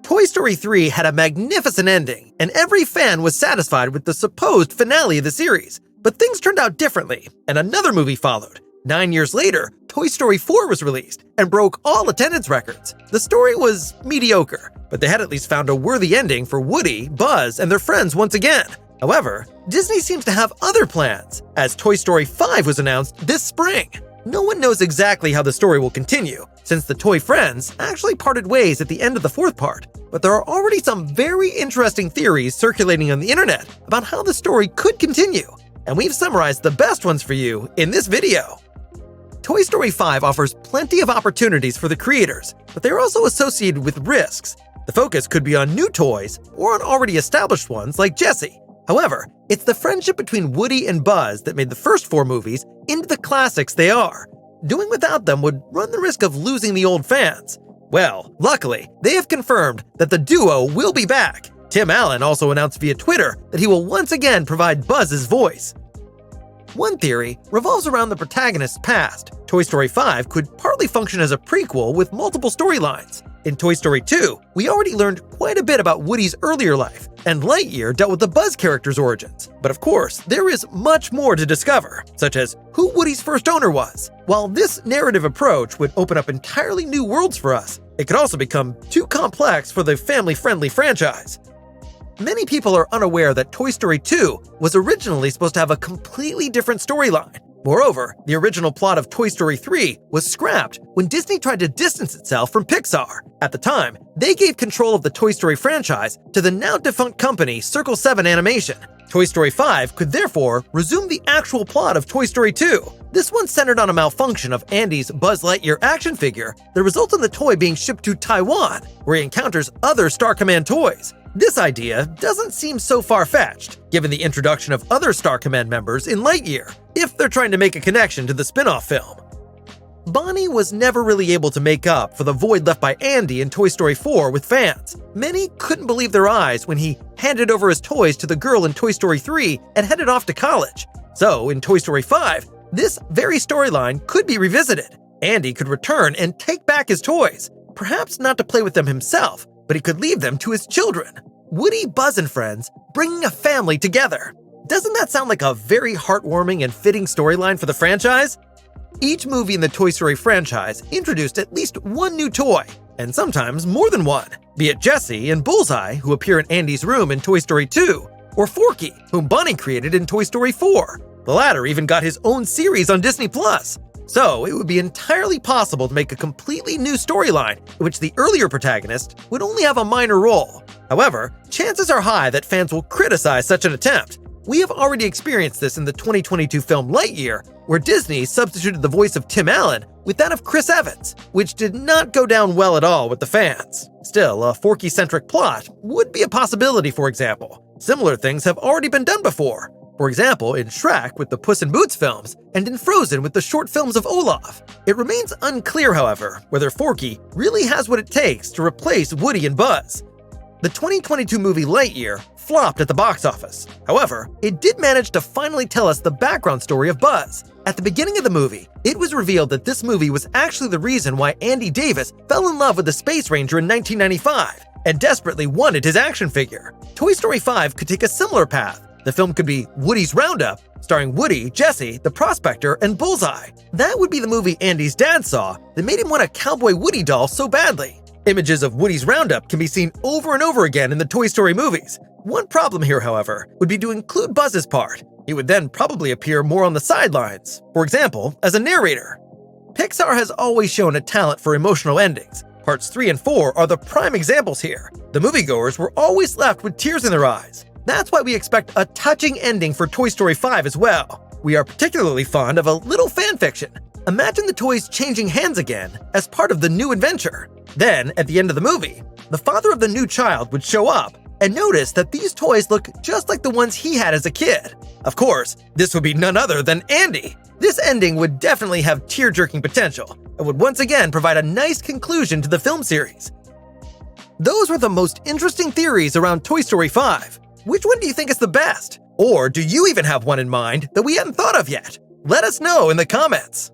Toy Story 3 had a magnificent ending, and every fan was satisfied with the supposed finale of the series. But things turned out differently, and another movie followed. 9 years later, Toy Story 4 was released and broke all attendance records. The story was mediocre, but they had at least found a worthy ending for Woody, Buzz, and their friends once again. However, Disney seems to have other plans, as Toy Story 5 was announced this spring. No one knows exactly how the story will continue, since the toy friends actually parted ways at the end of the fourth part. But there are already some very interesting theories circulating on the internet about how the story could continue, and we've summarized the best ones for you in this video. Toy Story 5 offers plenty of opportunities for the creators, but they're also associated with risks. The focus could be on new toys or on already established ones like Jessie. However, it's the friendship between Woody and Buzz that made the first 4 movies into the classics they are. Doing without them would run the risk of losing the old fans. Well, luckily, they have confirmed that the duo will be back. Tim Allen also announced via Twitter that he will once again provide Buzz's voice. One theory revolves around the protagonist's past. Toy Story 5 could partly function as a prequel with multiple storylines. In Toy Story 2, we already learned quite a bit about Woody's earlier life, and Lightyear dealt with the Buzz character's origins. But of course, there is much more to discover, such as who Woody's first owner was. While this narrative approach would open up entirely new worlds for us, it could also become too complex for the family-friendly franchise. Many people are unaware that Toy Story 2 was originally supposed to have a completely different storyline. Moreover, the original plot of Toy Story 3 was scrapped when Disney tried to distance itself from Pixar. At the time, they gave control of the Toy Story franchise to the now-defunct company Circle 7 Animation. Toy Story 5 could therefore resume the actual plot of Toy Story 2. This one centered on a malfunction of Andy's Buzz Lightyear action figure that results in the toy being shipped to Taiwan, where he encounters other Star Command toys. This idea doesn't seem so far-fetched, given the introduction of other Star Command members in Lightyear, if they're trying to make a connection to the spin-off film. Bonnie was never really able to make up for the void left by Andy in Toy Story 4 with fans. Many couldn't believe their eyes when he handed over his toys to the girl in Toy Story 3 and headed off to college. So, in Toy Story 5, this very storyline could be revisited. Andy could return and take back his toys, perhaps not to play with them himself, but he could leave them to his children. Woody, Buzz, and friends bringing a family together. Doesn't that sound like a very heartwarming and fitting storyline for the franchise? Each movie in the Toy Story franchise introduced at least one new toy, and sometimes more than one, be it Jessie and Bullseye, who appear in Andy's room in Toy Story 2, or Forky, whom Bonnie created in Toy Story 4. The latter even got his own series on Disney+. So, it would be entirely possible to make a completely new storyline in which the earlier protagonist would only have a minor role. However, chances are high that fans will criticize such an attempt. We have already experienced this in the 2022 film Lightyear, where Disney substituted the voice of Tim Allen with that of Chris Evans, which did not go down well at all with the fans. Still, a Forky-centric plot would be a possibility, for example. Similar things have already been done before. For example, in Shrek with the Puss in Boots films, and in Frozen with the short films of Olaf. It remains unclear, however, whether Forky really has what it takes to replace Woody and Buzz. The 2022 movie Lightyear flopped at the box office. However, it did manage to finally tell us the background story of Buzz. At the beginning of the movie, it was revealed that this movie was actually the reason why Andy Davis fell in love with the Space Ranger in 1995 and desperately wanted his action figure. Toy Story 5 could take a similar path. The film could be Woody's Roundup, starring Woody, Jessie, the Prospector, and Bullseye. That would be the movie Andy's dad saw that made him want a Cowboy Woody doll so badly. Images of Woody's Roundup can be seen over and over again in the Toy Story movies. One problem here, however, would be to include Buzz's part. He would then probably appear more on the sidelines, for example, as a narrator. Pixar has always shown a talent for emotional endings. Parts 3 and 4 are the prime examples here. The moviegoers were always left with tears in their eyes. That's why we expect a touching ending for Toy Story 5 as well. We are particularly fond of a little fanfiction. Imagine the toys changing hands again as part of the new adventure. Then, at the end of the movie, the father of the new child would show up and notice that these toys look just like the ones he had as a kid. Of course, this would be none other than Andy. This ending would definitely have tear-jerking potential and would once again provide a nice conclusion to the film series. Those were the most interesting theories around Toy Story 5. Which one do you think is the best? Or do you even have one in mind that we hadn't thought of yet? Let us know in the comments.